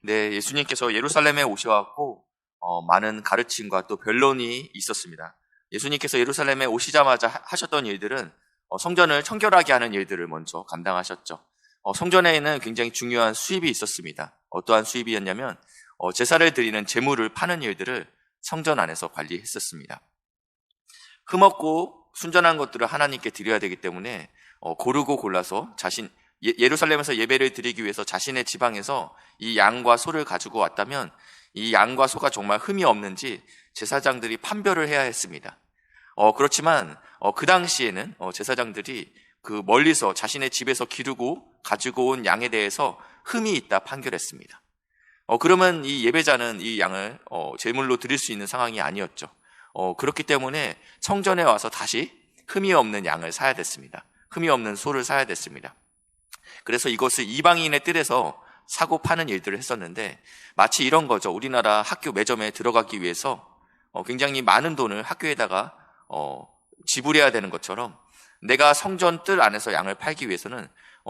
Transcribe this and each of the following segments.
네, 예수님께서 예루살렘에 오셔갖고 많은 가르침과 또 변론이 있었습니다. 예수님께서 예루살렘에 오시자마자 하셨던 일들은 성전을 청결하게 하는 일들을 먼저 감당하셨죠. 성전에는 굉장히 중요한 수입이 있었습니다. 어떠한 수입이었냐면 제사를 드리는 제물을 파는 일들을 성전 안에서 관리했었습니다. 흠없고 순전한 것들을 하나님께 드려야 되기 때문에 고르고 골라서 예루살렘에서 예배를 드리기 위해서 자신의 지방에서 이 양과 소를 가지고 왔다면 이 양과 소가 정말 흠이 없는지 제사장들이 판별을 해야 했습니다. 그렇지만 그 당시에는 제사장들이 그 멀리서 자신의 집에서 기르고 가지고 온 양에 대해서 흠이 있다 판결했습니다. 그러면 이 예배자는 이 양을 제물로 드릴 수 있는 상황이 아니었죠. 그렇기 때문에 성전에 와서 다시 흠이 없는 양을 사야 됐습니다. 흠이 없는 소를 사야 됐습니다. 그래서 이것을 이방인의 뜰에서 사고 파는 일들을 했었는데 마치 이런 거죠. 우리나라 학교 매점에 들어가기 위해서 굉장히 많은 돈을 학교에다가 지불해야 되는 것처럼 내가 성전 뜰 안에서 양을 팔기 위해서는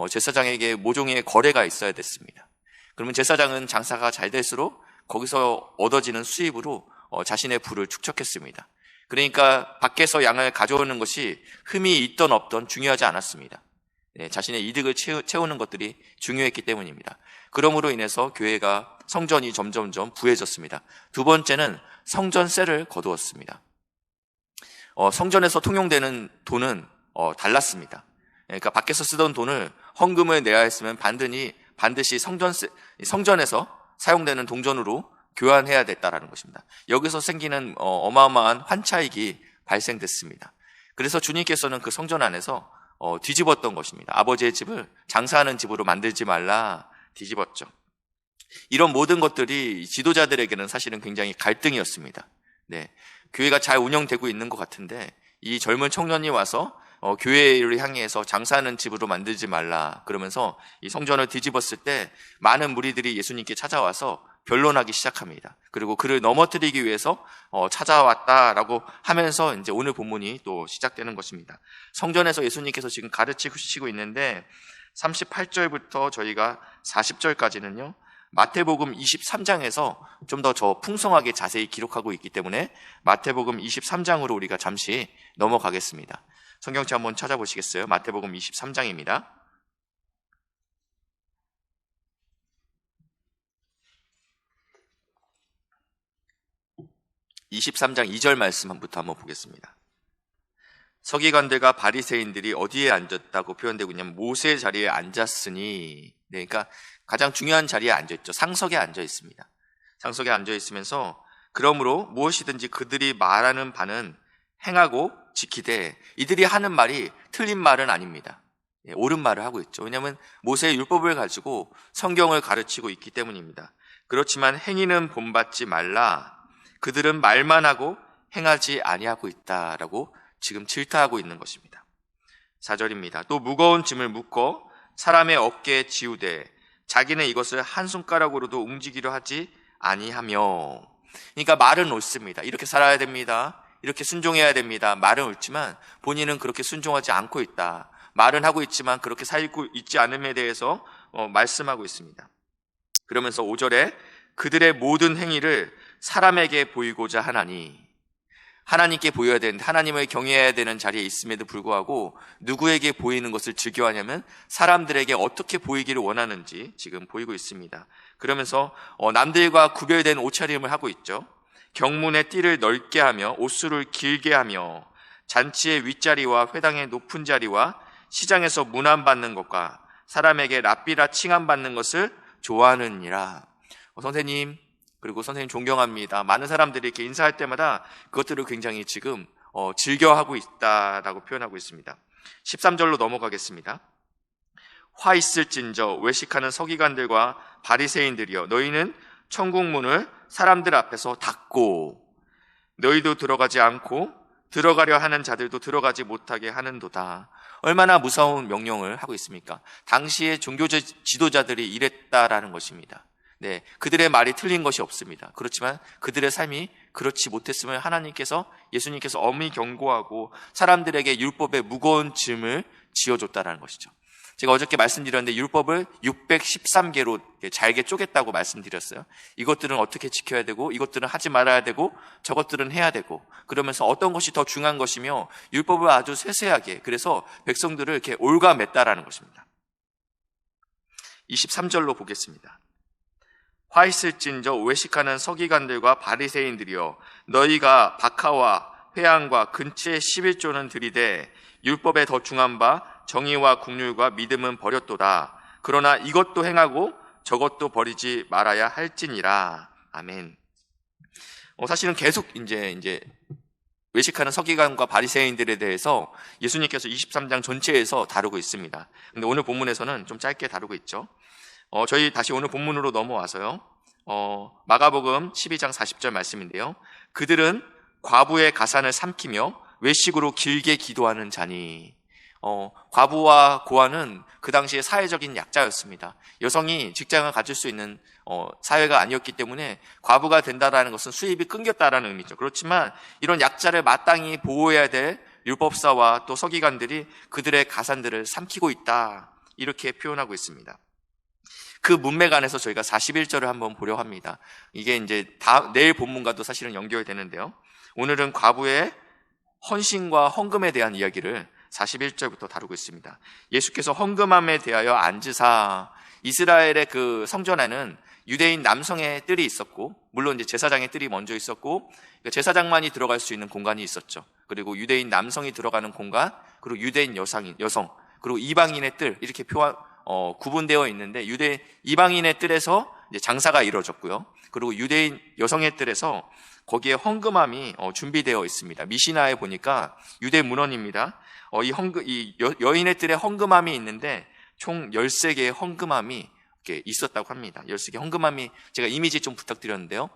제사장에게 모종의 거래가 있어야 됐습니다. 그러면 제사장은 장사가 잘 될수록 거기서 얻어지는 수입으로 자신의 부를 축적했습니다. 그러니까 밖에서 양을 가져오는 것이 흠이 있던 없던 중요하지 않았습니다. 네, 자신의 이득을 채우는 것들이 중요했기 때문입니다. 그러므로 인해서 교회가 성전이 점점점 부해졌습니다. 두 번째는 성전세를 거두었습니다. 성전에서 통용되는 돈은 달랐습니다. 그러니까 밖에서 쓰던 돈을 헌금을 내야 했으면 반드시 성전에서 사용되는 동전으로 교환해야 됐다라는 것입니다. 여기서 생기는 어마어마한 환차익이 발생됐습니다. 그래서 주님께서는 그 성전 안에서 뒤집었던 것입니다. 아버지의 집을 장사하는 집으로 만들지 말라 뒤집었죠. 이런 모든 것들이 지도자들에게는 사실은 굉장히 갈등이었습니다. 네, 교회가 잘 운영되고 있는 것 같은데 이 젊은 청년이 와서 교회를 향해서 장사하는 집으로 만들지 말라 그러면서 이 성전을 뒤집었을 때 많은 무리들이 예수님께 찾아와서 변론하기 시작합니다. 그리고 그를 넘어뜨리기 위해서 찾아왔다라고 하면서 이제 오늘 본문이 또 시작되는 것입니다. 성전에서 예수님께서 지금 가르치시고 있는데 38절부터 저희가 40절까지는요. 마태복음 23장에서 좀 더 풍성하게 자세히 기록하고 있기 때문에 마태복음 23장으로 우리가 잠시 넘어가겠습니다. 성경책 한번 찾아보시겠어요? 마태복음 23장입니다. 23장 2절 말씀부터 한번 보겠습니다. 서기관들과 바리새인들이 어디에 앉았다고 표현되고 있냐면 모세의 자리에 앉았으니, 네, 그러니까 가장 중요한 자리에 앉아있죠. 상석에 앉아 있습니다. 상석에 앉아 있으면서 그러므로 무엇이든지 그들이 말하는 바는 행하고 지키되 이들이 하는 말이 틀린 말은 아닙니다. 네, 옳은 말을 하고 있죠. 왜냐하면 모세의 율법을 가지고 성경을 가르치고 있기 때문입니다. 그렇지만 행위는 본받지 말라. 그들은 말만 하고 행하지 아니하고 있다라고 지금 질타하고 있는 것입니다. 4절입니다. 또 무거운 짐을 묶어 사람의 어깨에 지우되 자기는 이것을 한 손가락으로도 움직이려 하지 아니하며. 그러니까 말은 옳습니다. 이렇게 살아야 됩니다. 이렇게 순종해야 됩니다. 말은 옳지만 본인은 그렇게 순종하지 않고 있다. 말은 하고 있지만 그렇게 살고 있지 않음에 대해서 말씀하고 있습니다. 그러면서 5절에 그들의 모든 행위를 사람에게 보이고자 하나니, 하나님께 보여야 되는데 하나님을 경외해야 되는 자리에 있음에도 불구하고 누구에게 보이는 것을 즐겨하냐면 사람들에게 어떻게 보이기를 원하는지 지금 보이고 있습니다. 그러면서 남들과 구별된 옷차림을 하고 있죠. 경문의 띠를 넓게 하며 옷수를 길게 하며 잔치의 윗자리와 회당의 높은 자리와 시장에서 문안받는 것과 사람에게 랍비라 칭함받는 것을 좋아하느니라. 선생님, 그리고 선생님 존경합니다. 많은 사람들이 이렇게 인사할 때마다 그것들을 굉장히 지금 즐겨하고 있다라고 표현하고 있습니다. 13절로 넘어가겠습니다. 화 있을진저 외식하는 서기관들과 바리새인들이여, 너희는 천국문을 사람들 앞에서 닫고 너희도 들어가지 않고 들어가려 하는 자들도 들어가지 못하게 하는도다. 얼마나 무서운 명령을 하고 있습니까? 당시의 종교 지도자들이 이랬다라는 것입니다. 네, 그들의 말이 틀린 것이 없습니다. 그렇지만 그들의 삶이 그렇지 못했음을 예수님께서 엄히 경고하고 사람들에게 율법의 무거운 짐을 지어줬다는 것이죠. 제가 어저께 말씀드렸는데 율법을 613개로 잘게 쪼갰다고 말씀드렸어요. 이것들은 어떻게 지켜야 되고, 이것들은 하지 말아야 되고, 저것들은 해야 되고, 그러면서 어떤 것이 더 중요한 것이며 율법을 아주 세세하게, 그래서 백성들을 이렇게 올가맸다라는 것입니다. 23절로 보겠습니다. 화 있을진저 외식하는 서기관들과 바리새인들이여, 너희가 박하와 회양과 근치의 11조는 들이되 율법에 더 중한 바 정의와 국률과 믿음은 버렸도다. 그러나 이것도 행하고 저것도 버리지 말아야 할지니라. 아멘. 사실은 계속 이제 외식하는 서기관과 바리새인들에 대해서 예수님께서 23장 전체에서 다루고 있습니다. 근데 오늘 본문에서는 좀 짧게 다루고 있죠. 저희 다시 오늘 본문으로 넘어와서요. 마가복음 12장 40절 말씀인데요. 그들은 과부의 가산을 삼키며 외식으로 길게 기도하는 자니. 과부와 고아는 그 당시에 사회적인 약자였습니다. 여성이 직장을 가질 수 있는 사회가 아니었기 때문에 과부가 된다라는 것은 수입이 끊겼다라는 의미죠. 그렇지만 이런 약자를 마땅히 보호해야 될 율법사와 또 서기관들이 그들의 가산들을 삼키고 있다, 이렇게 표현하고 있습니다. 그 문맥 안에서 저희가 41절을 한번 보려 합니다. 이게 이제 내일 본문과도 사실은 연결되는데요. 오늘은 과부의 헌신과 헌금에 대한 이야기를 41절부터 다루고 있습니다. 예수께서 헌금함에 대하여 앉으사, 이스라엘의 그 성전에는 유대인 남성의 뜰이 있었고, 물론 이제 제사장의 뜰이 먼저 있었고, 제사장만이 들어갈 수 있는 공간이 있었죠. 그리고 유대인 남성이 들어가는 공간, 그리고 유대인 여성, 그리고 이방인의 뜰, 이렇게 구분되어 있는데, 이방인의 뜰에서 이제 장사가 이루어졌고요. 그리고 유대인 여성의 뜰에서 거기에 헌금함이 준비되어 있습니다. 미시나에 보니까 유대 문헌입니다. 이 여인의 뜰에 헌금함이 있는데 총 13개의 헌금함이 이렇게 있었다고 합니다. 13개 헌금함이, 제가 이미지 좀 부탁드렸는데요.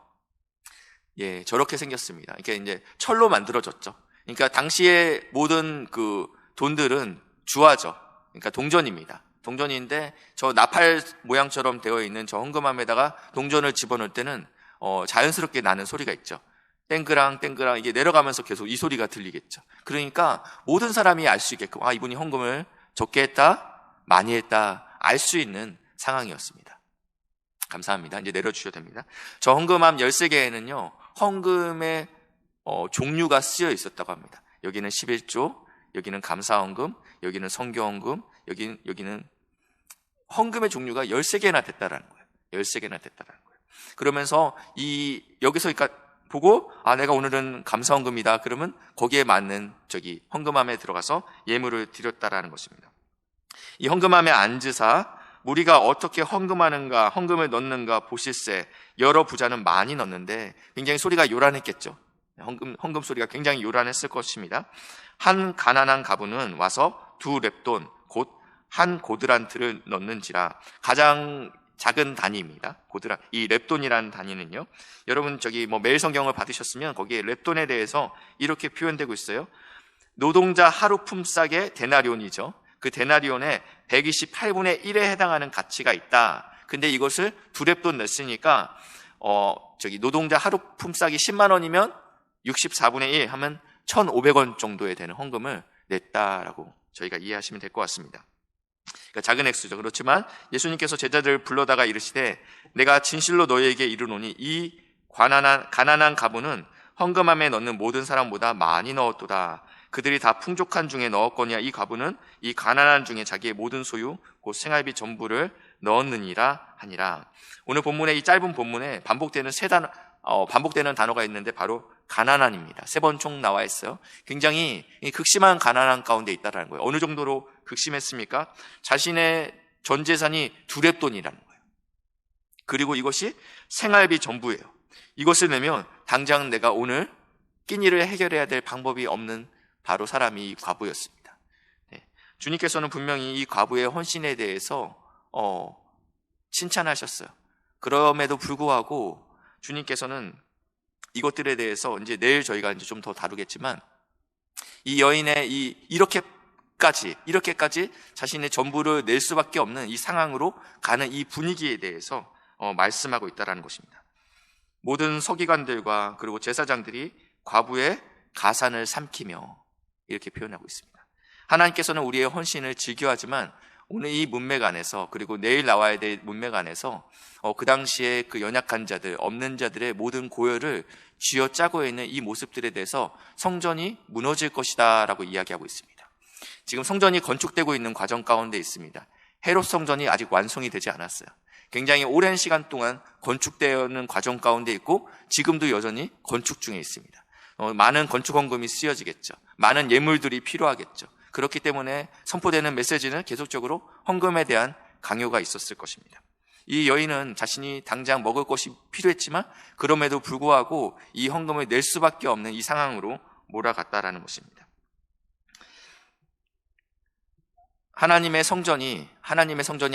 예, 저렇게 생겼습니다. 이게 이제 철로 만들어졌죠. 그러니까 당시의 모든 그 돈들은 주화죠. 그러니까 동전입니다. 동전인데 저 나팔 모양처럼 되어 있는 저 헌금함에다가 동전을 집어넣을 때는 자연스럽게 나는 소리가 있죠. 땡그랑 땡그랑, 이게 내려가면서 계속 이 소리가 들리겠죠. 그러니까 모든 사람이 알 수 있게끔, 이분이 헌금을 적게 했다, 많이 했다, 알 수 있는 상황이었습니다. 감사합니다. 이제 내려주셔도 됩니다. 저 헌금함 13개에는요, 헌금의 종류가 쓰여 있었다고 합니다. 여기는 11조, 여기는 감사헌금, 여기는 성교헌금, 여기는 헌금의 종류가 13개나 됐다라는 거예요. 13개나 됐다라는 거예요. 그러면서 여기서 그러니까 보고, 내가 오늘은 감사헌금이다, 그러면 거기에 맞는 헌금함에 들어가서 예물을 드렸다라는 것입니다. 이 헌금함에 앉으사 우리가 어떻게 헌금을 넣는가 보실세. 여러 부자는 많이 넣는데 굉장히 소리가 요란했겠죠. 헌금 소리가 굉장히 요란했을 것입니다. 한 가난한 가부는 와서 2렙돈, 곧 한 고드란트를 넣는지라. 가장 작은 단위입니다. 이 렙돈이라는 단위는요, 여러분 매일 성경을 받으셨으면 거기에 렙돈에 대해서 이렇게 표현되고 있어요. 노동자 하루 품삯의 데나리온이죠. 그 데나리온의 128분의 1에 해당하는 가치가 있다. 근데 이것을 2렙돈 냈으니까 노동자 하루 품삯이 10만 원이면 64분의 1 하면 1,500원 정도에 되는 헌금을 냈다라고 저희가 이해하시면 될 것 같습니다. 그러니까 작은 액수죠. 그렇지만 예수님께서 제자들을 불러다가 이르시되, 내가 진실로 너희에게 이르노니 이 가난한 가부는 헌금함에 넣는 모든 사람보다 많이 넣었도다. 그들이 다 풍족한 중에 넣었거니와 이 가부는 이 가난한 중에 자기의 모든 소유 곧 생활비 전부를 넣었느니라 하니라. 오늘 본문의 이 짧은 본문에 반복되는 단어가 있는데 바로 가난한입니다. 3번 총 나와 있어요. 굉장히 극심한 가난한 가운데 있다라는 거예요. 어느 정도로 극심했습니까? 자신의 전 재산이 2렙돈이라는 거예요. 그리고 이것이 생활비 전부예요. 이것을 내면 당장 내가 오늘 끼니를 해결해야 될 방법이 없는 바로 사람이 이 과부였습니다. 주님께서는 분명히 이 과부의 헌신에 대해서 칭찬하셨어요. 그럼에도 불구하고 주님께서는 이것들에 대해서 이제 내일 저희가 이제 좀 더 다루겠지만, 이 여인의 이렇게까지 자신의 전부를 낼 수밖에 없는 이 상황으로 가는 이 분위기에 대해서 말씀하고 있다라는 것입니다. 모든 서기관들과 그리고 제사장들이 과부의 가산을 삼키며 이렇게 표현하고 있습니다. 하나님께서는 우리의 헌신을 즐겨하지만 오늘 이 문맥 안에서, 그리고 내일 나와야 될 문맥 안에서 그 당시에 그 연약한 자들, 없는 자들의 모든 고열을 쥐어짜고 있는 이 모습들에 대해서 성전이 무너질 것이다 라고 이야기하고 있습니다. 지금 성전이 건축되고 있는 과정 가운데 있습니다. 헤롯 성전이 아직 완성이 되지 않았어요. 굉장히 오랜 시간 동안 건축되어 있는 과정 가운데 있고 지금도 여전히 건축 중에 있습니다. 많은 건축 헌금이 쓰여지겠죠. 많은 예물들이 필요하겠죠. 그렇기 때문에 선포되는 메시지는 계속적으로 헌금에 대한 강요가 있었을 것입니다. 이 여인은 자신이 당장 먹을 것이 필요했지만 그럼에도 불구하고 이 헌금을 낼 수밖에 없는 이 상황으로 몰아갔다라는 것입니다. 하나님의 성전이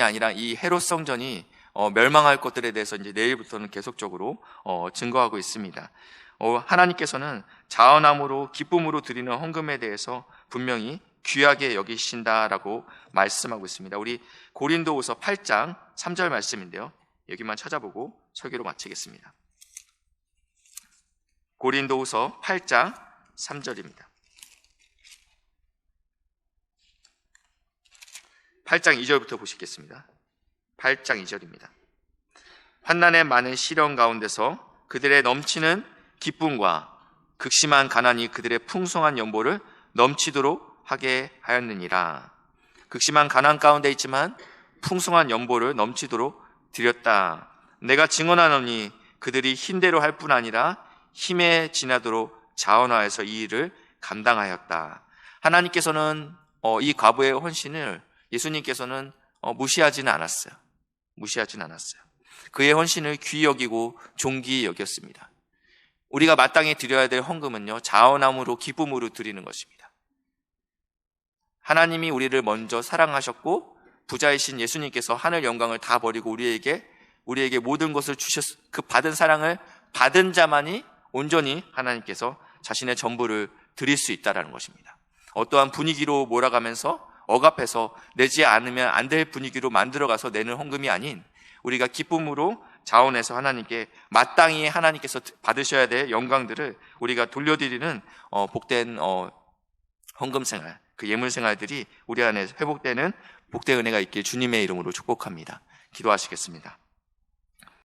아니라 이 헤롯 성전이 멸망할 것들에 대해서 이제 내일부터는 계속적으로 증거하고 있습니다. 하나님께서는 자원함으로 기쁨으로 드리는 헌금에 대해서 분명히 귀하게 여기신다라고 말씀하고 있습니다. 우리 고린도후서 8장 3절 말씀인데요. 여기만 찾아보고 설교로 마치겠습니다. 고린도후서 8장 3절입니다. 8장 2절부터 보시겠습니다. 8장 2절입니다. 환난의 많은 시련 가운데서 그들의 넘치는 기쁨과 극심한 가난이 그들의 풍성한 연보를 넘치도록 하게 하였느니라. 극심한 가난 가운데 있지만 풍성한 연보를 넘치도록 드렸다. 내가 증언하노니 그들이 힘대로 할 뿐 아니라 힘에 지나도록 자원하여서 이 일을 감당하였다. 하나님께서는 이 과부의 헌신을 예수님께서는 무시하지는 않았어요. 그의 헌신을 귀히 여기고 존귀히 여겼습니다. 우리가 마땅히 드려야 될 헌금은요, 자원함으로 기쁨으로 드리는 것입니다. 하나님이 우리를 먼저 사랑하셨고 부자이신 예수님께서 하늘 영광을 다 버리고 우리에게 모든 것을 그 받은 사랑을 받은 자만이 온전히 하나님께서 자신의 전부를 드릴 수 있다는 것입니다. 어떠한 분위기로 몰아가면서 억압해서 내지 않으면 안 될 분위기로 만들어가서 내는 헌금이 아닌 우리가 기쁨으로 자원해서 하나님께 마땅히 하나님께서 받으셔야 될 영광들을 우리가 돌려드리는 복된 헌금 생활, 그 예물 생활들이 우리 안에 회복되는 복된 은혜가 있길 주님의 이름으로 축복합니다. 기도하시겠습니다.